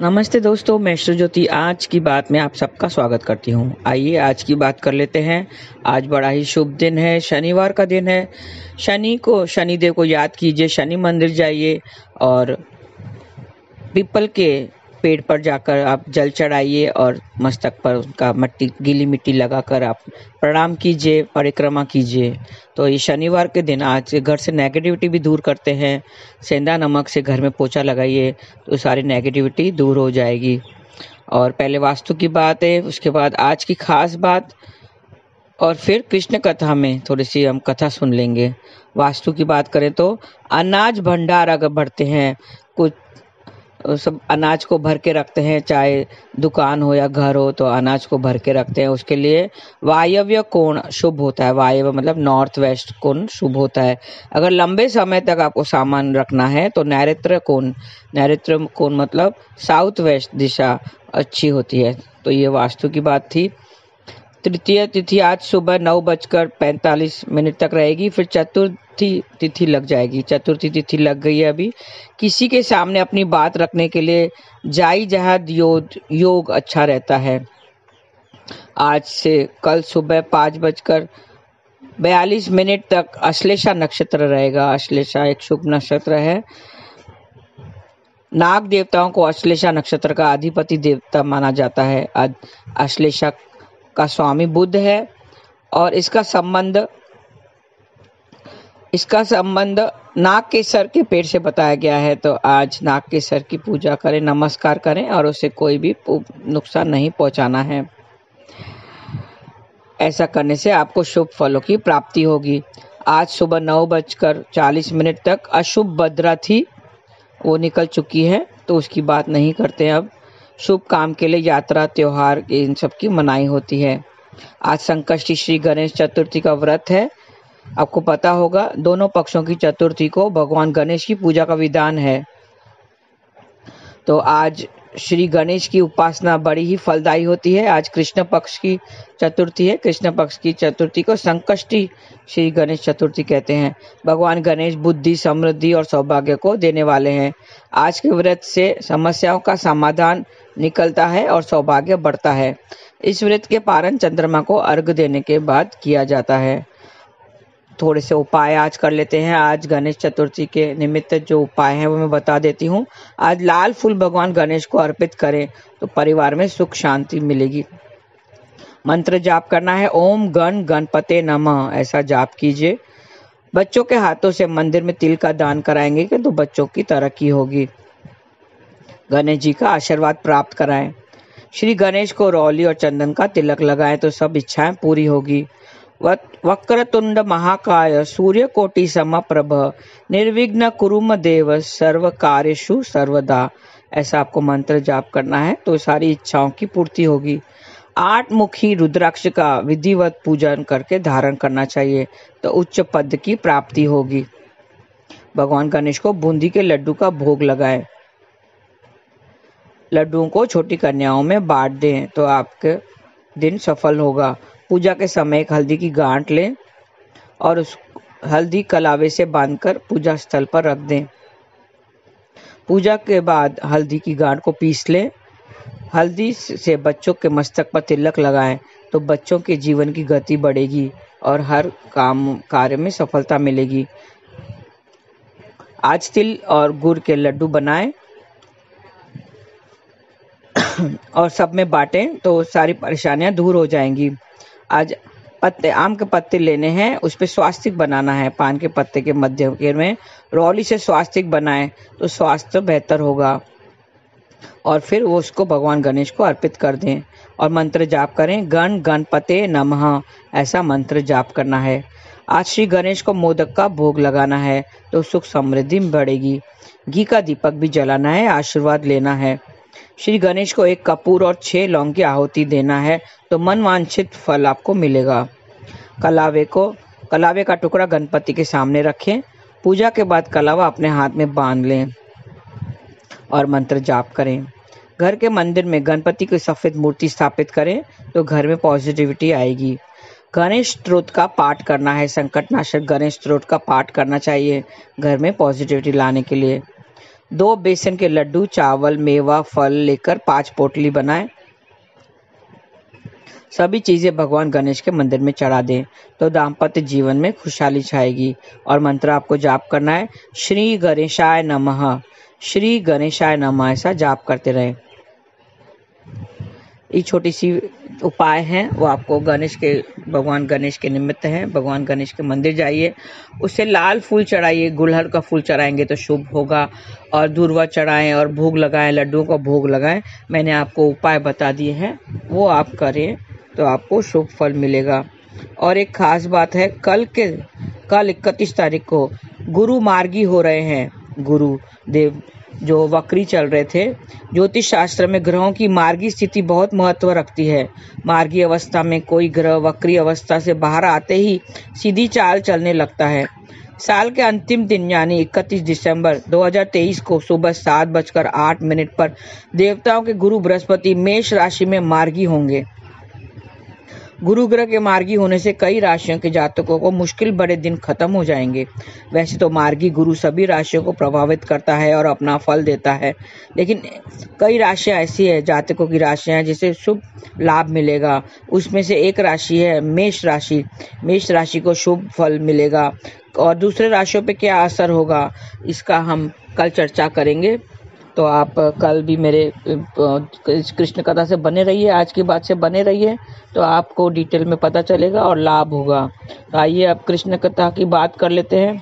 नमस्ते दोस्तों, मैं श्रीज्योति आज की बात में आप सबका स्वागत करती हूँ। आइए आज की बात कर लेते हैं। आज बड़ा ही शुभ दिन है, शनिवार का दिन है। शनिदेव को याद कीजिए, शनि मंदिर जाइए और पीपल के पेड़ पर जाकर आप जल चढ़ाइए और मस्तक पर उनका गीली मिट्टी लगाकर आप प्रणाम कीजिए, परिक्रमा कीजिए। तो ये शनिवार के दिन आज घर से नेगेटिविटी भी दूर करते हैं। सेंधा नमक से घर में पोछा लगाइए तो सारी नेगेटिविटी दूर हो जाएगी। और पहले वास्तु की बात है, उसके बाद आज की खास बात और फिर कृष्ण कथा में थोड़ी सी हम कथा सुन लेंगे। वास्तु की बात करें तो अनाज भंडार अगर भरते हैं, कुछ सब अनाज को भर के रखते हैं, चाहे दुकान हो या घर हो तो अनाज को भर के रखते हैं। उसके लिए वायव्य कोण शुभ होता है। वायव्य मतलब नॉर्थ वेस्ट कोण शुभ होता है। अगर लंबे समय तक आपको सामान रखना है तो नैऋत्य कोण मतलब साउथ वेस्ट दिशा अच्छी होती है। तो ये वास्तु की बात थी। तृतीय तिथि आज सुबह 9:45 तक रहेगी। फिर चतुर्थी तिथि लग जाएगी। चतुर्थी तिथि लग गई है अभी। किसी के सामने अपनी बात रखने के लिए जाई जहाद योग अच्छा रहता है। आज से कल सुबह 5:42 तक अश्लेषा नक्षत्र रहेगा। अश्लेषा एक शुभ नक्षत्र है। नाग देवताओं को अश्लेषा नक्षत्र का अधिपति देवता माना जाता है। अश्लेषा का स्वामी बुध है और इसका संबंध नाग के सर के पेड़ से बताया गया है। तो आज नाग के सर की पूजा करें, नमस्कार करें और उसे कोई भी नुकसान नहीं पहुंचाना है। ऐसा करने से आपको शुभ फलों की प्राप्ति होगी। आज सुबह 9:40 तक अशुभ भद्रा थी, वो निकल चुकी है तो उसकी बात नहीं करते हैं अब। शुभ काम के लिए यात्रा, त्योहार इन सब की मनाही होती है। आज संकष्टी श्री गणेश चतुर्थी का व्रत है। आपको पता होगा दोनों पक्षों की चतुर्थी को भगवान गणेश की पूजा का विधान है। तो आज श्री गणेश की उपासना बड़ी ही फलदायी होती है। आज कृष्ण पक्ष की चतुर्थी है। कृष्ण पक्ष की चतुर्थी को संकष्टी श्री गणेश चतुर्थी कहते हैं। भगवान गणेश बुद्धि, समृद्धि और सौभाग्य को देने वाले हैं। आज के व्रत से समस्याओं का समाधान निकलता है और सौभाग्य बढ़ता है। इस व्रत के पारण चंद्रमा को अर्घ्य देने के बाद किया जाता है। थोड़े से उपाय आज कर लेते हैं। आज गणेश चतुर्थी के निमित्त जो उपाय हैं वो मैं बता देती हूँ। आज लाल फूल भगवान गणेश को अर्पित करें तो परिवार में सुख शांति मिलेगी। मंत्र जाप करना है, ओम गण गणपते नमः, ऐसा जाप कीजिए। बच्चों के हाथों से मंदिर में तिल का दान कराएंगे कि तो बच्चों की तरक्की होगी। गणेश जी का आशीर्वाद प्राप्त कराएं। श्री गणेश को रौली और चंदन का तिलक लगाएं तो सब इच्छाएं पूरी होगी। वक्रतुंड महाकाय सूर्यकोटि समप्रभ निर्विघ्न कुरुम देव सर्व कार्येषु सर्वदा, ऐसा आपको मंत्र जाप करना है तो सारी इच्छाओं की पूर्ति होगी। 8 मुखी रुद्राक्ष का विधिवत पूजन करके धारण करना चाहिए तो उच्च पद की प्राप्ति होगी। भगवान गणेश को बूंदी के लड्डू का भोग लगाएं। लड्डुओं को छोटी कन्याओं में बांट दें तो आपके दिन सफल होगा। पूजा के समय एक हल्दी की गांठ लें और उस हल्दी कलावे से बांधकर पूजा स्थल पर रख दें। पूजा के बाद हल्दी की गांठ को पीस लें। हल्दी से बच्चों के मस्तक पर तिलक लगाएं तो बच्चों के जीवन की गति बढ़ेगी और हर कार्य में सफलता मिलेगी। आज तिल और गुड़ के लड्डू बनाएं और सब में बांटें तो सारी परेशानियां दूर हो जाएंगी। आज आम के पत्ते लेने हैं, उस पर स्वास्तिक बनाना है। पान के पत्ते के मध्य में रौली से स्वास्तिक बनाएं तो स्वास्थ्य बेहतर होगा। और फिर वो उसको भगवान गणेश को अर्पित कर दें और मंत्र जाप करें, गण गणपते नमः, ऐसा मंत्र जाप करना है। आज श्री गणेश को मोदक का भोग लगाना है तो सुख समृद्धि बढ़ेगी। घी का दीपक भी जलाना है, आशीर्वाद लेना है। श्री गणेश को 1 कपूर और 6 लौंग की आहुति देना है तो मनवांछित फल आपको मिलेगा। कलावे का टुकड़ा गणपति के सामने रखें। पूजा के बाद कलावा अपने हाथ में बांध लें और मंत्र जाप करें। घर के मंदिर में गणपति की सफेद मूर्ति स्थापित करें तो घर में पॉजिटिविटी आएगी। गणेश स्तोत्र का पाठ करना है। संकटनाशक गणेश स्तोत्र का पाठ करना चाहिए घर में पॉजिटिविटी लाने के लिए। 2 बेसन के लड्डू, चावल, मेवा, फल लेकर 5 पोटली बनाएं। सभी चीजें भगवान गणेश के मंदिर में चढ़ा दें तो दाम्पत्य जीवन में खुशहाली छाएगी। और मंत्र आपको जाप करना है, श्री गणेशाय नमः, श्री गणेशाय नमः, ऐसा जाप करते रहें। ये छोटी सी उपाय हैं, वो आपको भगवान गणेश के निमित्त है। भगवान गणेश के मंदिर जाइए, उससे लाल फूल चढ़ाइए, गुड़हल का फूल चढ़ाएंगे तो शुभ होगा। और दूर्वा चढ़ाएं और भोग लगाएं, लड्डुओं का भोग लगाएं। मैंने आपको उपाय बता दिए हैं, वो आप करें तो आपको शुभ फल मिलेगा। और एक खास बात है, कल 31 तारीख को गुरु मार्गी हो रहे हैं। गुरु देव जो वक्री चल रहे थे, ज्योतिष शास्त्र में ग्रहों की मार्गी स्थिति बहुत महत्व रखती है। मार्गी अवस्था में कोई ग्रह वक्री अवस्था से बाहर आते ही सीधी चाल चलने लगता है। साल के अंतिम दिन यानी 31 दिसंबर 2023 को सुबह 7:08 पर देवताओं के गुरु बृहस्पति मेष राशि में मार्गी होंगे। गुरु ग्रह के मार्गी होने से कई राशियों के जातकों को मुश्किल बड़े दिन खत्म हो जाएंगे। वैसे तो मार्गी गुरु सभी राशियों को प्रभावित करता है और अपना फल देता है, लेकिन कई राशियां ऐसी है, जातकों की राशियां हैं जिसे शुभ लाभ मिलेगा। उसमें से एक राशि है मेष राशि। मेष राशि को शुभ फल मिलेगा और दूसरे राशियों पे क्या असर होगा इसका हम कल चर्चा करेंगे। तो आप कल भी मेरे कृष्ण कथा से बने रहिए, आज की बात से बने रहिए, तो आपको डिटेल में पता चलेगा और लाभ होगा। तो आइए अब कृष्ण कथा की बात कर लेते हैं।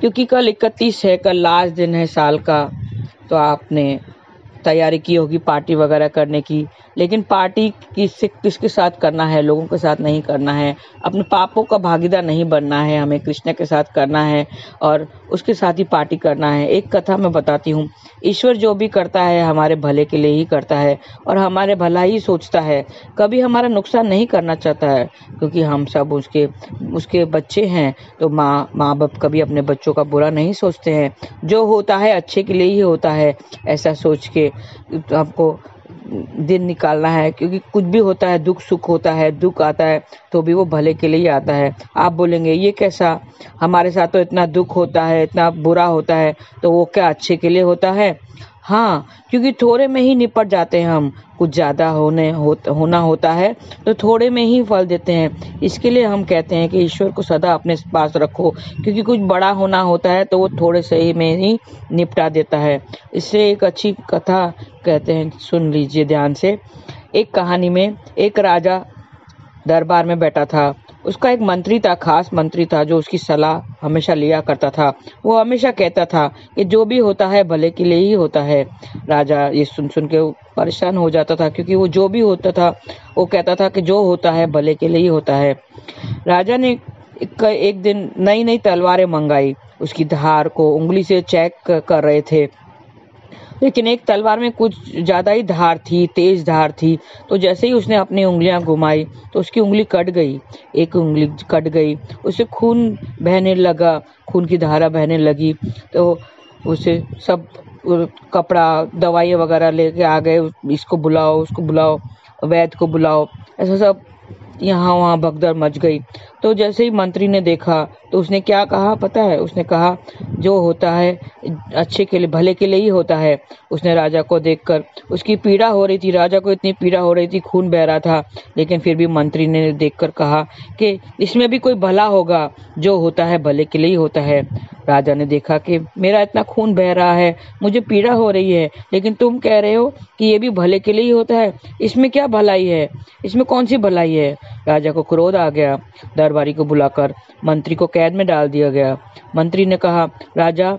क्योंकि कल 31 है, कल लास्ट दिन है साल का, तो आपने तैयारी की होगी पार्टी वगैरह करने की, लेकिन पार्टी किसके साथ करना है, लोगों के साथ नहीं करना है। अपने पापों का भागीदार नहीं बनना है, हमें कृष्ण के साथ करना है और उसके साथ ही पार्टी करना है। एक कथा मैं बताती हूँ, ईश्वर जो भी करता है हमारे भले के लिए ही करता है और हमारे भला ही सोचता है, कभी हमारा नुकसान नहीं करना चाहता है, क्योंकि हम सब उसके बच्चे हैं। तो माँ बाप कभी अपने बच्चों का बुरा नहीं सोचते हैं, जो होता है अच्छे के लिए ही होता है, ऐसा सोच के आपको दिन निकालना है। क्योंकि कुछ भी होता है, दुख सुख होता है, दुख आता है तो भी वो भले के लिए ही आता है। आप बोलेंगे ये कैसा, हमारे साथ तो इतना दुख होता है, इतना बुरा होता है, तो वो क्या अच्छे के लिए होता है? हाँ, क्योंकि थोड़े में ही निपट जाते हैं हम, कुछ ज्यादा होना होता है तो थोड़े में ही फल देते हैं। इसके लिए हम कहते हैं कि ईश्वर को सदा अपने पास रखो, क्योंकि कुछ बड़ा होना होता है तो वो थोड़े से ही में ही निपटा देता है। इससे एक अच्छी कथा कहते हैं, सुन लीजिए ध्यान से। एक कहानी में एक राजा दरबार में बैठा था। उसका एक मंत्री था, खास मंत्री था, जो उसकी सलाह हमेशा लिया करता था। वो हमेशा कहता था कि जो भी होता है भले के लिए ही होता है। राजा ये सुन के परेशान हो जाता था, क्योंकि वो जो भी होता था वो कहता था कि जो होता है भले के लिए ही होता है। राजा ने एक दिन नई तलवारें मंगाई। उसकी धार को उंगली से चेक कर रहे थे, लेकिन एक तलवार में कुछ ज्यादा ही धार थी, तेज धार थी। तो जैसे ही उसने अपनी उंगलियां घुमाई तो उसकी उंगली कट गई, एक उंगली कट गई। उसे खून बहने लगा, खून की धारा बहने लगी। तो उसे सब कपड़ा दवाई वगैरह लेके आ गए, इसको बुलाओ उसको बुलाओ, वैद्य को बुलाओ, ऐसा सब यहाँ वहाँ भगदड़ मच गई। तो जैसे ही मंत्री ने देखा तो उसने क्या कहा पता है? उसने कहा जो होता है अच्छे के लिए भले के लिए ही होता है। उसने राजा को देखकर, उसकी पीड़ा हो रही थी, राजा को इतनी पीड़ा हो रही थी, खून बह रहा था, लेकिन फिर भी मंत्री ने देखकर कहा कि इसमें भी कोई भला होगा, जो होता है भले के लिए ही होता है। राजा ने देखा कि मेरा इतना खून बह रहा है, मुझे पीड़ा हो रही है, लेकिन तुम कह रहे हो कि ये भी भले के लिए ही होता है, इसमें क्या भलाई है, इसमें कौन सी भलाई है? राजा को क्रोध आ गया। दरबारी को बुलाकर मंत्री को कैद में डाल दिया गया। मंत्री ने कहा, राजा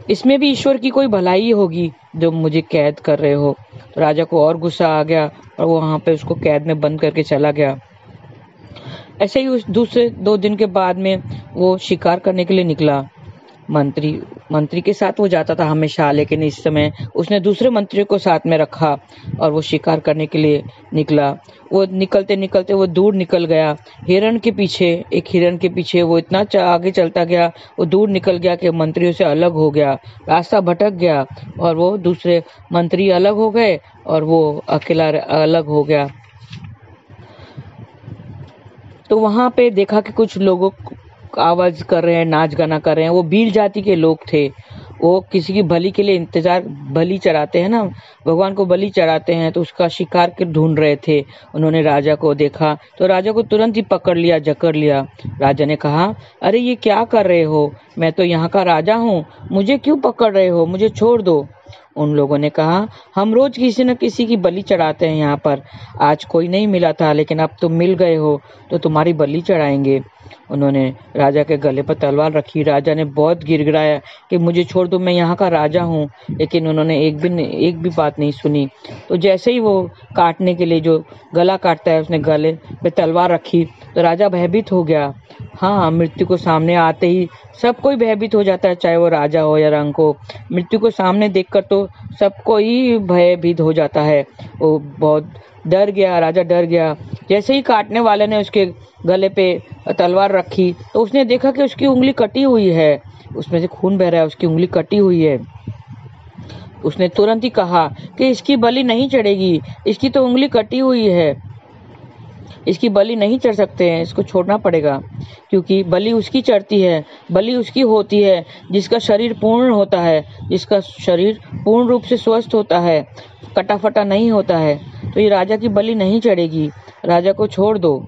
इसमें भी ईश्वर की कोई भलाई होगी जो मुझे कैद कर रहे हो। तो राजा को और गुस्सा आ गया और वो वहां पे उसको कैद में बंद करके चला गया। ऐसे ही उस दूसरे 2 दिन के बाद में वो शिकार करने के लिए निकला। मंत्री के साथ वो जाता था हमेशा, लेकिन इस समय उसने दूसरे मंत्रियों को साथ में रखा और वो शिकार करने के लिए निकला। वो निकलते निकलते वो दूर निकल गया, एक हिरन के पीछे वो इतना आगे चलता गया, वो दूर निकल गया कि मंत्रियों से अलग हो गया, रास्ता भटक गया और वो दूसरे मंत्री अलग हो गए और वो अकेला अलग हो गया। तो वहां पे देखा कि कुछ लोगों आवाज कर रहे हैं, नाच गाना कर रहे हैं। वो भील जाति के लोग थे वो किसी की भली के लिए इंतजार, बलि चढ़ाते हैं ना, भगवान को बलि चढ़ाते हैं, तो उसका शिकार के ढूंढ रहे थे। उन्होंने राजा को देखा तो राजा को तुरंत ही पकड़ लिया, जकड़ लिया। राजा ने कहा, अरे ये क्या कर रहे हो, मैं तो यहाँ का राजा हूँ, मुझे क्यों पकड़ रहे हो, मुझे छोड़ दो। उन लोगों ने कहा, हम रोज किसी न किसी की बलि चढ़ाते हैं यहाँ पर, आज कोई नहीं मिला था, लेकिन अब तुम मिल गए हो तो तुम्हारी बलि चढ़ाएंगे। उन्होंने राजा के गले पर तलवार रखी। राजा ने बहुत गिड़गिड़ाया कि मुझे छोड़ दो, मैं यहाँ का राजा हूँ, लेकिन उन्होंने एक भी बात नहीं सुनी। तो जैसे ही वो काटने के लिए, जो गला काटता है, उसने गले पे तलवार रखी तो राजा भयभीत हो गया। हाँ, मृत्यु को सामने आते ही सब कोई भयभीत हो जाता है, चाहे वो राजा हो या रंक हो। मृत्यु को सामने देखकर तो सबको ही भयभीत हो जाता है। वो बहुत डर गया, राजा डर गया। जैसे ही काटने वाले ने उसके गले पे तलवार रखी तो उसने देखा कि उसकी उंगली कटी हुई है, उसमें से खून बह रहा है, उसकी उंगली कटी हुई है। उसने तुरंत ही कहा कि इसकी बलि नहीं चढ़ेगी, इसकी तो उंगली कटी हुई है, इसकी बलि नहीं चढ़ सकते हैं, इसको छोड़ना पड़ेगा। क्योंकि बलि उसकी चढ़ती है, बलि उसकी होती है जिसका शरीर पूर्ण होता है, जिसका शरीर पूर्ण रूप से स्वस्थ होता है, कटा फटा नहीं होता है। तो ये राजा की बलि नहीं चढ़ेगी, राजा को छोड़ दो।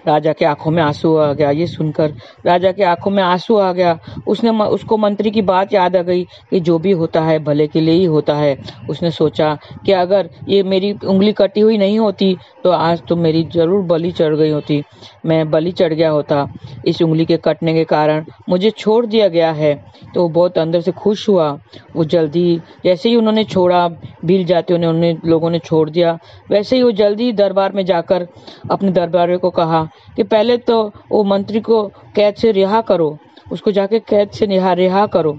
राजा के आंखों में आंसू आ गया। ये सुनकर राजा के आंखों में आंसू आ गया। उसको मंत्री की बात याद आ गई कि जो भी होता है भले के लिए ही होता है। उसने सोचा कि अगर ये मेरी उंगली कटी हुई नहीं होती तो आज तो मेरी जरूर बलि चढ़ गई होती, मैं बलि चढ़ गया होता। इस उंगली के कटने के कारण मुझे छोड़ दिया गया है। तो वो बहुत अंदर से खुश हुआ। वो जल्दी, जैसे ही उन्होंने छोड़ा, भील जाते उन्हें लोगों ने छोड़ दिया, वैसे ही वो जल्दी दरबार में जाकर अपने दरबारियों को कहा कि पहले तो वो मंत्री को कैद से रिहा करो, उसको जाके कैद से रिहा करो।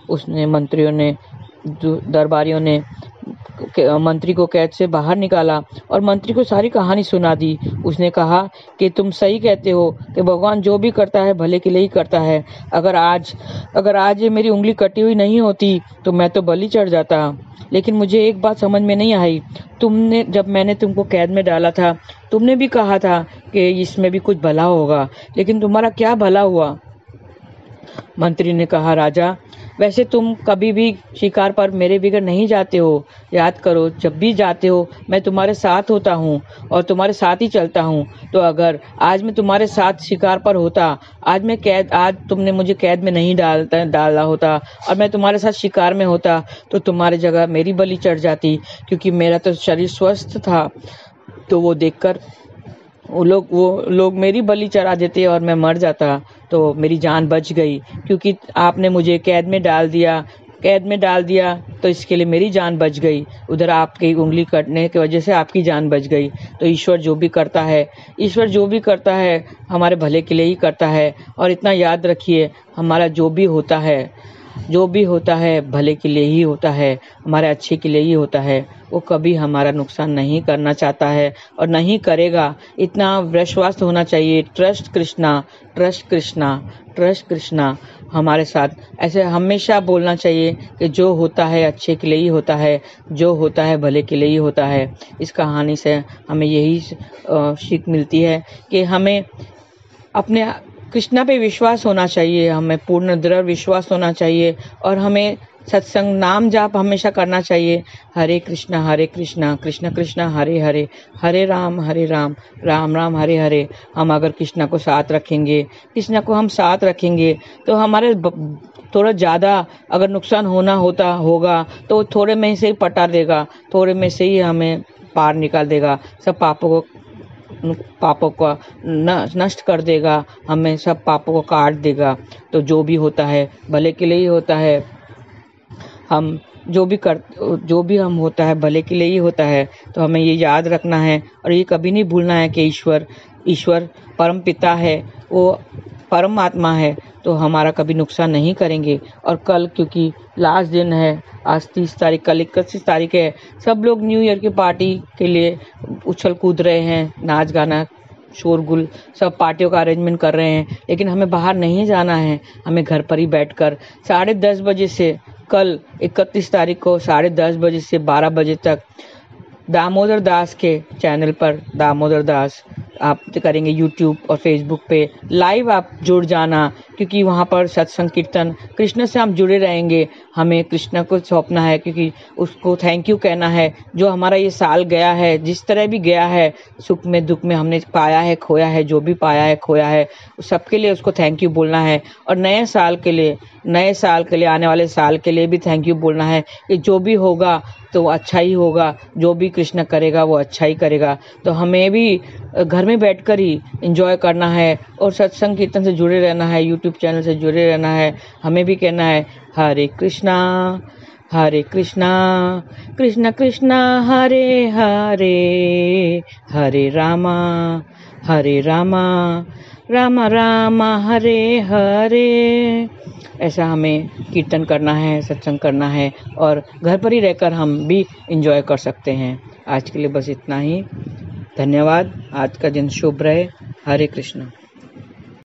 उसने दरबारियों ने मंत्री को कैद से बाहर निकाला और मंत्री को सारी कहानी सुना दी। उसने कहा कि तुम सही कहते हो कि भगवान जो भी करता है भले के लिए ही करता है। अगर आज ये मेरी उंगली कटी हुई नहीं होती तो मैं तो बलि चढ़ जाता। लेकिन मुझे एक बात समझ में नहीं आई, जब मैंने तुमको कैद में डाला था, तुमने भी कहा था कि इसमें भी कुछ भला होगा, लेकिन तुम्हारा क्या भला हुआ? मंत्री ने कहा, राजा, वैसे तुम कभी भी शिकार पर मेरे बगैर नहीं जाते हो। याद करो, जब भी जाते हो मैं तुम्हारे साथ होता हूँ और तुम्हारे साथ ही चलता हूँ। तो अगर आज मैं तुम्हारे साथ शिकार पर होता, आज तुमने मुझे कैद में नहीं डाला होता और मैं तुम्हारे साथ शिकार में होता, तो तुम्हारी जगह मेरी बलि चढ़ जाती, क्योंकि मेरा तो शरीर स्वस्थ था। तो वो देखकर वो लोग मेरी बलि चढ़ा देते और मैं मर जाता, तो मेरी जान बच गई। क्योंकि आपने मुझे कैद में डाल दिया तो इसके लिए मेरी जान बच गई। उधर आपकी उंगली कटने की वजह से आपकी जान बच गई। तो ईश्वर जो भी करता है हमारे भले के लिए ही करता है। और इतना याद रखिए, हमारा जो भी होता है भले के लिए ही होता है, हमारे अच्छे के लिए ही होता है। वो कभी हमारा नुकसान नहीं करना चाहता है और नहीं करेगा। इतना विश्वास होना चाहिए। ट्रस्ट कृष्णा हमारे साथ ऐसे हमेशा बोलना चाहिए कि जो होता है अच्छे के लिए ही होता है, जो होता है भले के लिए ही होता है। इस कहानी से हमें यही सीख मिलती है कि हमें अपने कृष्णा पे विश्वास होना चाहिए, हमें पूर्ण दृढ़ विश्वास होना चाहिए और हमें सत्संग नाम जाप हमेशा करना चाहिए। हरे कृष्णा कृष्ण कृष्ण हरे हरे, हरे राम राम राम हरे हरे। हम अगर कृष्णा को साथ रखेंगे, कृष्णा को हम साथ रखेंगे, तो हमारे थोड़ा ज़्यादा अगर नुकसान होगा तो थोड़े में से ही पटा देगा, थोड़े में से ही हमें पार निकाल देगा, सब पापों को नष्ट कर देगा, हमें सब पापों को काट देगा। तो जो भी होता है भले के लिए ही होता है। हम जो भी हम होता है भले के लिए ही होता है। तो हमें ये याद रखना है और ये कभी नहीं भूलना है कि ईश्वर परम पिता है, वो परमात्मा है, तो हमारा कभी नुकसान नहीं करेंगे। और कल क्योंकि लास्ट दिन है, आज 30 तारीख, कल 31 तारीख है, सब लोग न्यू ईयर की पार्टी के लिए उछल कूद रहे हैं, नाच गाना शोरगुल सब पार्टियों का अरेंजमेंट कर रहे हैं। लेकिन हमें बाहर नहीं जाना है, हमें घर पर ही बैठकर 10:30 बजे से, कल 31 तारीख को 10:30 बजे से 12 बजे तक दामोदर दास के चैनल पर, दामोदर दास आप करेंगे यूट्यूब और फेसबुक पे लाइव, आप जुड़ जाना क्योंकि वहाँ पर सत्संग कीर्तन कृष्ण से हम जुड़े रहेंगे। हमें कृष्ण को सौंपना है, क्योंकि उसको थैंक यू कहना है। जो हमारा ये साल गया है, जिस तरह भी गया है, सुख में दुख में हमने पाया है खोया है, जो भी पाया है खोया है, सबके लिए उसको थैंक यू बोलना है। और नए साल के लिए, आने वाले साल के लिए भी थैंक यू बोलना है कि जो भी होगा तो अच्छा ही होगा, जो भी कृष्ण करेगा वो अच्छा ही करेगा। तो हमें भी घर में बैठकर ही एंजॉय करना है और सत्संग कीर्तन से जुड़े रहना है, यूट्यूब चैनल से जुड़े रहना है। हमें भी कहना है हरे कृष्णा कृष्ण कृष्ण हरे हरे, हरे रामा राम राम हरे हरे। ऐसा हमें कीर्तन करना है, सत्संग करना है, और घर पर ही रहकर हम भी एंजॉय कर सकते हैं। आज के लिए बस इतना ही। धन्यवाद। आज का दिन शुभ रहे। हरे कृष्ण।